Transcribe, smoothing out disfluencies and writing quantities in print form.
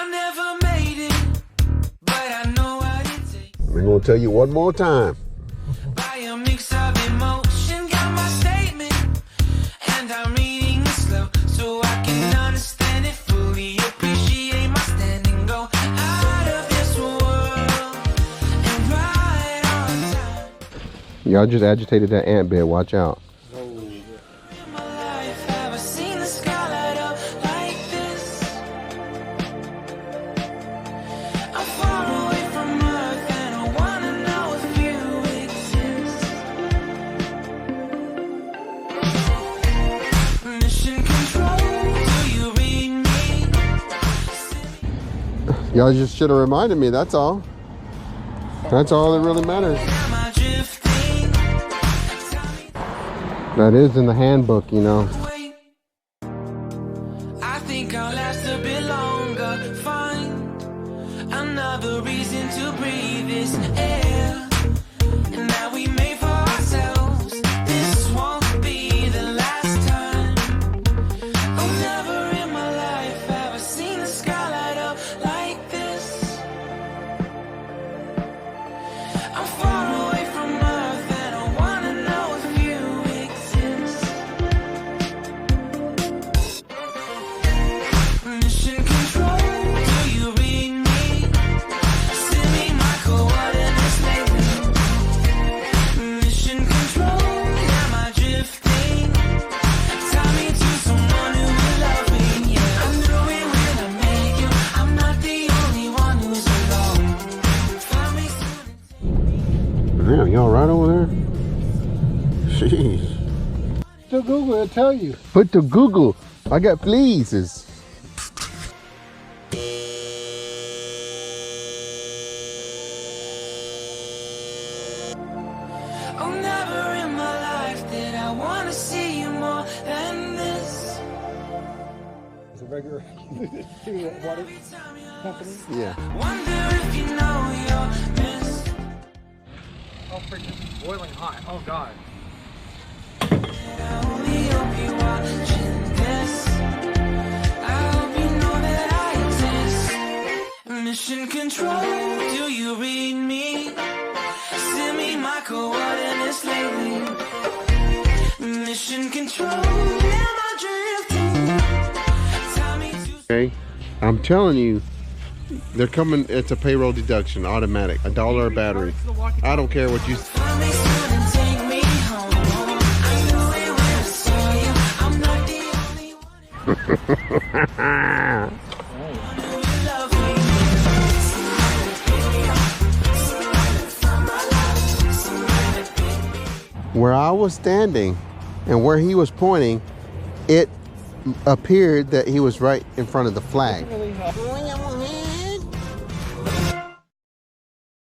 I never made it, but I know what it takes. I'm gonna tell you one more time. By a mix of emotion, got my statement, and I'm reading it slow so I can understand it fully. Appreciate my standing, go out of this world and ride on time. Y'all just agitated that ant bed. Watch out. In my life, have I seen the sky light up like this? I'm far away from Earth and I wanna know if you exist. Mission control, do you read me? Y'all just should have reminded me. That's all. That's all that really matters. Am I drifting? That is in the handbook, you know. Wait, I think I'll last a bit longer. Find another reason to breathe this air. And that we made for ourselves. This won't be the last time. Oh, never in my life have I seen the sky light up like this. I'm far away from Earth and I wanna know if you exist. Mission control, do you read me? Send me my coordinates lately. Mission control, am I drifting? Tie me to someone who will love me. Yeah, I know it when I make you. I'm not the only one who's alone. Find me soon. Damn, y'all right over there? Jeez. To Google, it'll tell you. Put to Google. I got fleas. Oh, never in my life did I want to see you more than this. It's a regular water company. Yeah. Wonder if you know you're missed. Oh, freaking boiling hot. Oh, God. I only hope you're watching this. I hope you know that I exist. Mission control, do you read me? Send me my coordinates lately. Mission control, am I drifting? Tie me to Okay. I'm telling you, they're coming. It's a payroll deduction, automatic. $1 a battery. I don't care what you. find me soon and take me home. I knew it when I saw you. I'm not the only one who will love me. Where I was standing and where he was pointing, it appeared that he was right in front of the flag. Really hot.